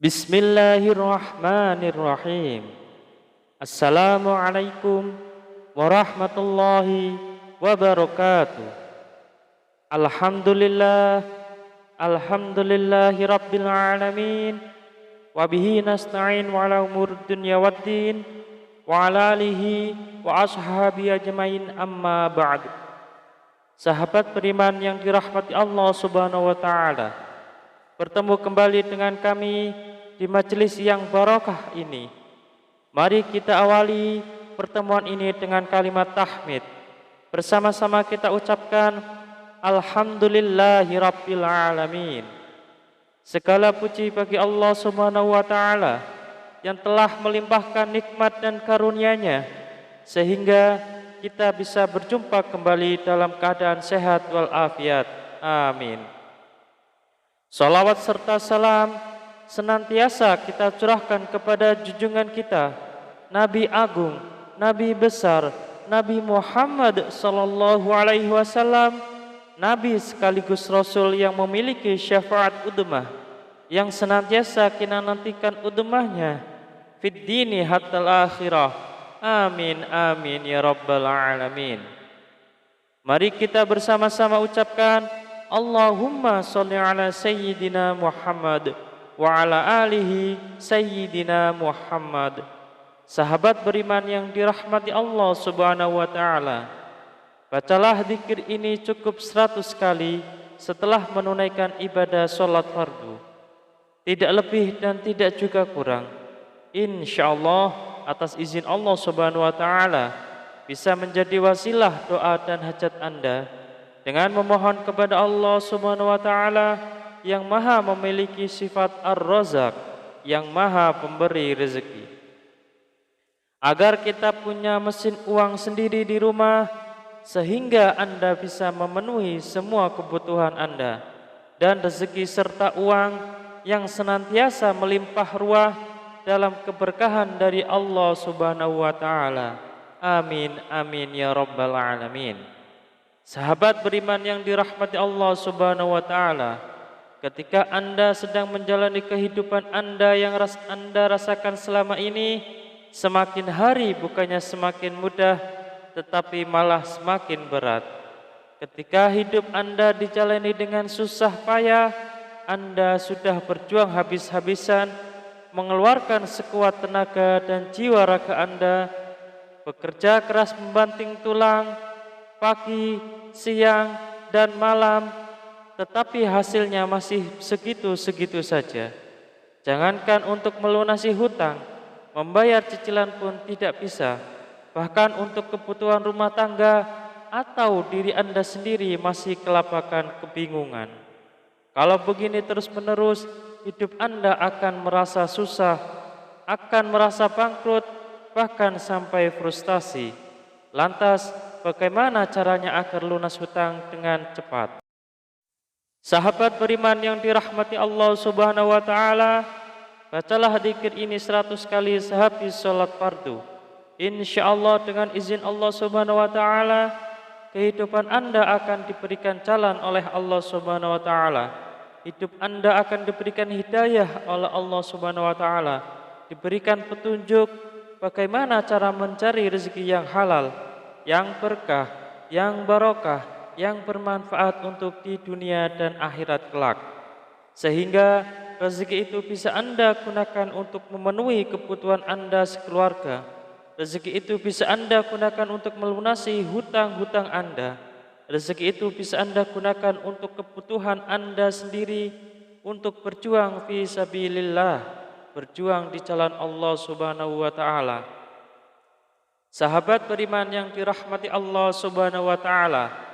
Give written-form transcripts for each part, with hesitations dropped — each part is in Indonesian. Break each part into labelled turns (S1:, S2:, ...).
S1: Bismillahirrahmanirrahim. Assalamualaikum warahmatullahi wabarakatuh. Alhamdulillah, alhamdulillahi rabbil alamin. Wabihi nasta'in wa ala umur dunya waddin wa ala alihi wa ashabi ajmain amma ba'du. Sahabat beriman yang dirahmati Allah subhanahu wa ta'ala, bertemu kembali dengan kami di majelis yang barokah ini. Mari kita awali pertemuan ini dengan kalimat tahmid. Bersama-sama kita ucapkan Alhamdulillahi Rabbil Alamin. Segala puji bagi Allah subhanahu wa ta'ala yang telah melimpahkan nikmat dan karunia-Nya sehingga kita bisa berjumpa kembali dalam keadaan sehat walafiat. Amin. Salawat serta salam senantiasa kita curahkan kepada junjungan kita, Nabi Agung, Nabi besar, Nabi Muhammad sallallahu alaihi wasallam, Nabi sekaligus Rasul yang memiliki syafaat udmah, yang senantiasa kita nantikan udmahnya fid dini hatal akhirah. Amin amin ya rabbal alamin. Mari kita bersama-sama ucapkan Allahumma sholli ala sayyidina Muhammad wa ala alihi sayyidina Muhammad. Sahabat beriman yang dirahmati Allah subhanahu wa ta'ala, bacalah zikir ini cukup 100 kali setelah menunaikan ibadah sholat fardu, tidak lebih dan tidak juga kurang. InsyaAllah atas izin Allah subhanahu wa ta'ala bisa menjadi wasilah doa dan hajat Anda dengan memohon kepada Allah subhanahu wa ta'ala yang maha memiliki sifat Ar-Razak, yang maha pemberi rezeki, agar kita punya mesin uang sendiri di rumah sehingga Anda bisa memenuhi semua kebutuhan Anda, dan rezeki serta uang yang senantiasa melimpah ruah dalam keberkahan dari Allah subhanahu wa ta'ala. Amin amin ya rabbal alamin. Sahabat beriman yang dirahmati Allah subhanahu wa ta'ala, ketika Anda sedang menjalani kehidupan Anda yang Anda rasakan selama ini, semakin hari bukannya semakin mudah, tetapi malah semakin berat. Ketika hidup Anda dijalani dengan susah payah, Anda sudah berjuang habis-habisan, mengeluarkan sekuat tenaga dan jiwa raga Anda, bekerja keras membanting tulang, pagi, siang, dan malam, tetapi hasilnya masih segitu-segitu saja. Jangankan untuk melunasi hutang, membayar cicilan pun tidak bisa. Bahkan untuk kebutuhan rumah tangga atau diri Anda sendiri masih kelabakan kebingungan. Kalau begini terus-menerus, hidup Anda akan merasa susah, akan merasa bangkrut, bahkan sampai frustasi. Lantas, bagaimana caranya agar lunas hutang dengan cepat? Sahabat beriman yang dirahmati Allah subhanahu wa ta'ala, bacalah zikir ini 100 kali sehabis sholat fardu. InsyaAllah dengan izin Allah subhanahu wa ta'ala, kehidupan Anda akan diberikan jalan oleh Allah subhanahu wa ta'ala. Hidup Anda akan diberikan hidayah oleh Allah subhanahu wa ta'ala, diberikan petunjuk bagaimana cara mencari rezeki yang halal, yang berkah, yang barokah, yang bermanfaat untuk di dunia dan akhirat kelak, sehingga rezeki itu bisa Anda gunakan untuk memenuhi kebutuhan Anda sekeluarga. Rezeki itu bisa Anda gunakan untuk melunasi hutang-hutang Anda. Rezeki itu bisa Anda gunakan untuk kebutuhan Anda sendiri, untuk berjuang fi sabilillah, berjuang di jalan Allah subhanahu wa ta'ala. Sahabat beriman yang dirahmati Allah subhanahu wa ta'ala,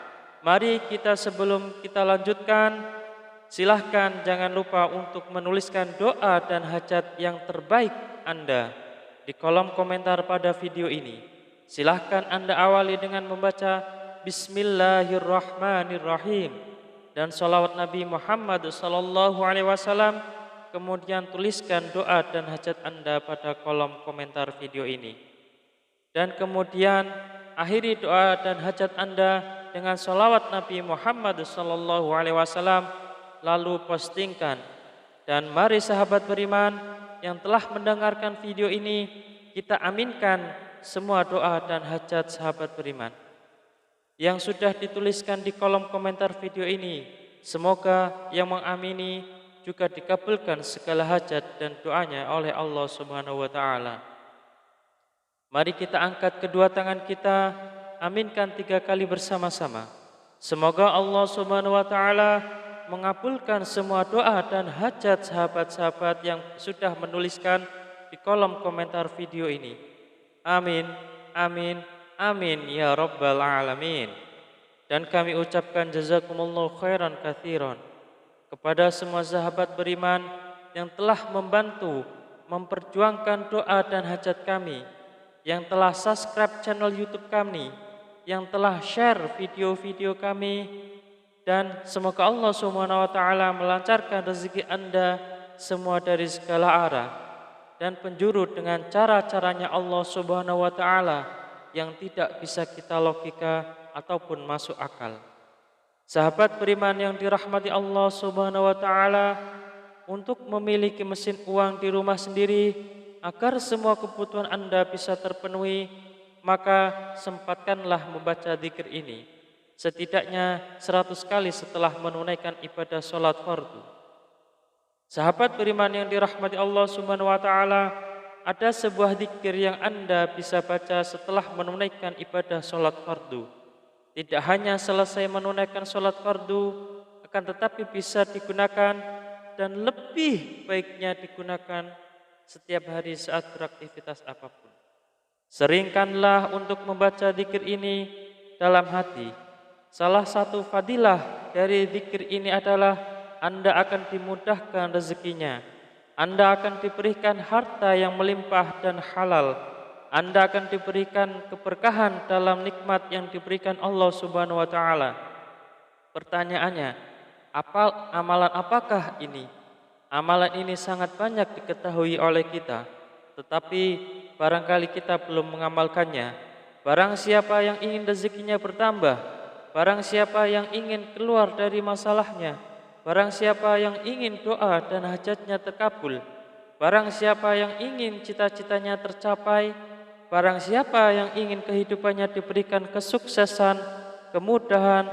S1: mari kita sebelum kita lanjutkan, silahkan jangan lupa untuk menuliskan doa dan hajat yang terbaik Anda di kolom komentar pada video ini. Silahkan Anda awali dengan membaca Bismillahirrahmanirrahim dan salawat Nabi Muhammad sallallahu alaihi wasallam. Kemudian tuliskan doa dan hajat Anda pada kolom komentar video ini. Dan kemudian akhiri doa dan hajat Anda dengan salawat Nabi Muhammad sallallahu alaihi wasallam, lalu postingkan Dan mari sahabat beriman yang telah mendengarkan video ini, kita aminkan semua doa dan hajat sahabat beriman yang sudah dituliskan di kolom komentar video ini. Semoga yang mengamini juga dikabulkan segala hajat dan doanya oleh Allah Subhanahu wa taala. Mari kita angkat kedua tangan kita, aminkan 3 kali bersama-sama. Semoga Allah Subhanahu wa taala mengabulkan semua doa dan hajat sahabat-sahabat yang sudah menuliskan di kolom komentar video ini. Amin, amin, amin ya rabbal alamin. Dan kami ucapkan jazakumullahu khairan katsiran kepada semua sahabat beriman yang telah membantu memperjuangkan doa dan hajat kami, yang telah subscribe channel YouTube kami, yang telah share video-video kami, dan semoga Allah Subhanahu wa taala melancarkan rezeki Anda semua dari segala arah dan penjuru dengan cara-caranya Allah Subhanahu wa taala yang tidak bisa kita logika ataupun masuk akal. Sahabat beriman yang dirahmati Allah Subhanahu wa taala, untuk memiliki mesin uang di rumah sendiri agar semua kebutuhan Anda bisa terpenuhi, maka sempatkanlah membaca zikir ini setidaknya 100 kali setelah menunaikan ibadah sholat fardu. Sahabat beriman yang dirahmati Allah Subhanahu wa taala, ada sebuah zikir yang Anda bisa baca setelah menunaikan ibadah sholat fardu. Tidak hanya selesai menunaikan sholat fardu, akan tetapi bisa digunakan dan lebih baiknya digunakan setiap hari saat beraktivitas apapun. Seringkanlah untuk membaca zikir ini dalam hati. Salah satu fadilah dari zikir ini adalah Anda akan dimudahkan rezekinya. Anda akan diberikan harta yang melimpah dan halal. Anda akan diberikan keberkahan dalam nikmat yang diberikan Allah Subhanahu wa taala. Pertanyaannya, amalan apakah ini? Amalan ini sangat banyak diketahui oleh kita, tetapi barangkali kita belum mengamalkannya. Barang siapa yang ingin rezekinya bertambah, barang siapa yang ingin keluar dari masalahnya, barang siapa yang ingin doa dan hajatnya terkabul, barang siapa yang ingin cita-citanya tercapai, barang siapa yang ingin kehidupannya diberikan kesuksesan, kemudahan,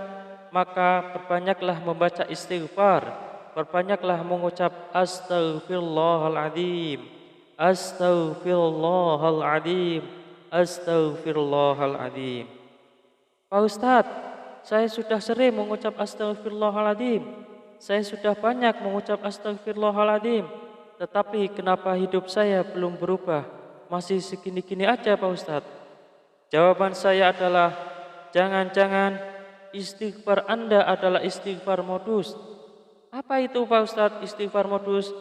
S1: maka perbanyaklah membaca istighfar, perbanyaklah mengucap astaghfirullahaladzim, astaghfirullahaladzim, astaghfirullahaladzim. Pak Ustadz, saya sudah sering mengucap astaghfirullahaladzim, saya sudah banyak mengucap astaghfirullahaladzim, tetapi kenapa hidup saya belum berubah? Masih segini-gini aja Pak Ustadz. Jawaban saya adalah, jangan-jangan istighfar Anda adalah istighfar modus. Apa itu Pak Ustadz istighfar modus?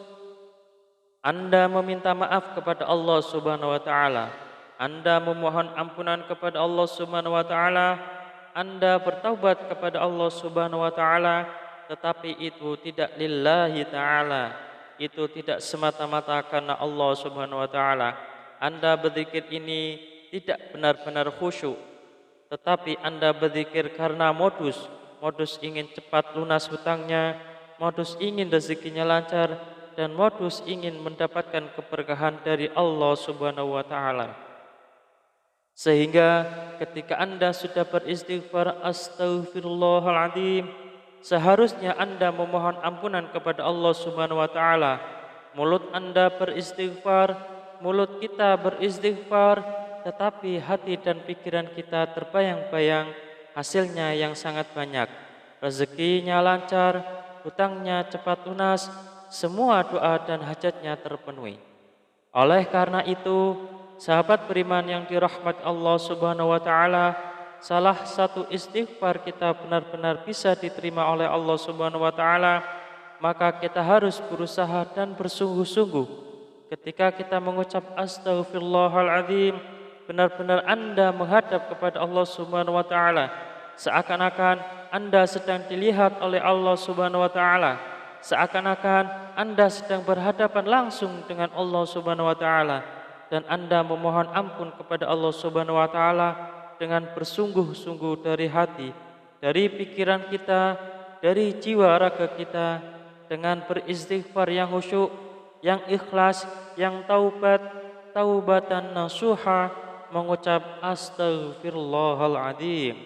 S1: Anda meminta maaf kepada Allah Subhanahu wa taala, Anda memohon ampunan kepada Allah Subhanahu wa taala, Anda bertaubat kepada Allah Subhanahu wa taala, tetapi itu tidak lillahi taala. Itu tidak semata-mata karena Allah Subhanahu wa taala. Anda berzikir ini tidak benar-benar khusyuk, tetapi Anda berzikir karena modus ingin cepat lunas hutangnya, modus ingin rezekinya lancar, dan modus ingin mendapatkan keberkahan dari Allah Subhanahu wa taala. Sehingga ketika Anda sudah beristighfar astaghfirullahaladzim, seharusnya Anda memohon ampunan kepada Allah Subhanahu wa taala. Mulut Anda beristighfar, mulut kita beristighfar, tetapi hati dan pikiran kita terbayang-bayang hasilnya yang sangat banyak. Rezekinya lancar, hutangnya cepat lunas, semua doa dan hajatnya terpenuhi. Oleh karena itu, sahabat beriman yang dirahmati Allah Subhanahu wa taala, salah satu istighfar kita benar-benar bisa diterima oleh Allah Subhanahu wa taala, maka kita harus berusaha dan bersungguh-sungguh. Ketika kita mengucap astaghfirullahaladzim, benar-benar Anda menghadap kepada Allah Subhanahu wa taala, seakan-akan Anda sedang dilihat oleh Allah Subhanahu wa taala, seakan-akan Anda sedang berhadapan langsung dengan Allah Subhanahu wa taala, dan Anda memohon ampun kepada Allah Subhanahu wa taala dengan bersungguh-sungguh dari hati, dari pikiran kita, dari jiwa raga kita, dengan beristighfar yang khusyuk, yang ikhlas, yang taubat, taubatan nasuha, mengucap astaghfirullahaladzim.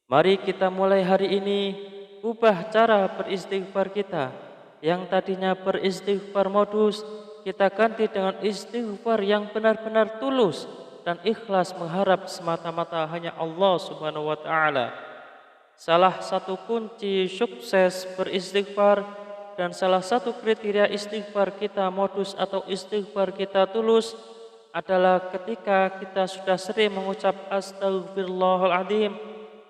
S1: Mari kita mulai hari ini ubah cara beristighfar kita. Yang tadinya beristighfar modus, kita ganti dengan istighfar yang benar-benar tulus dan ikhlas mengharap semata-mata hanya Allah Subhanahu wa taala. Salah satu kunci sukses beristighfar dan salah satu kriteria istighfar kita modus atau istighfar kita tulus adalah ketika kita sudah sering mengucap astaghfirullahaladzim,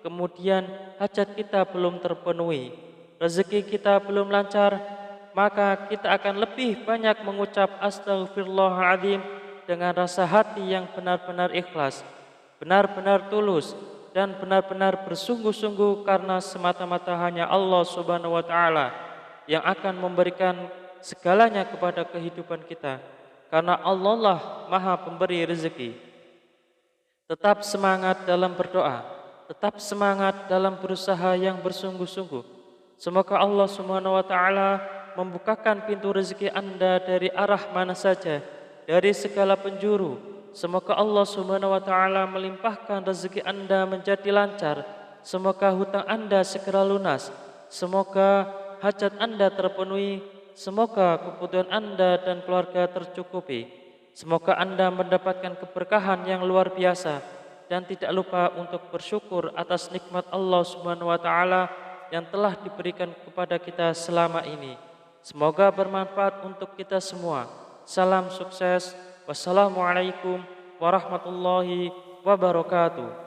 S1: kemudian hajat kita belum terpenuhi, rezeki kita belum lancar, maka kita akan lebih banyak mengucap astaghfirullahaladzim dengan rasa hati yang benar-benar ikhlas, benar-benar tulus, dan benar-benar bersungguh-sungguh karena semata-mata hanya Allah Subhanahu wa taala yang akan memberikan segalanya kepada kehidupan kita. Karena Allah lah Maha Pemberi rezeki. Tetap semangat dalam berdoa, tetap semangat dalam berusaha yang bersungguh-sungguh. Semoga Allah Subhanahu wa taala membukakan pintu rezeki Anda dari arah mana saja, dari segala penjuru. Semoga Allah Subhanahu wa taala melimpahkan rezeki Anda menjadi lancar. Semoga hutang Anda segera lunas. Semoga hajat Anda terpenuhi. Semoga kebutuhan Anda dan keluarga tercukupi. Semoga Anda mendapatkan keberkahan yang luar biasa dan tidak lupa untuk bersyukur atas nikmat Allah Subhanahu wa taala yang telah diberikan kepada kita selama ini. Semoga bermanfaat untuk kita semua. Salam sukses. Wassalamualaikum warahmatullahi wabarakatuh.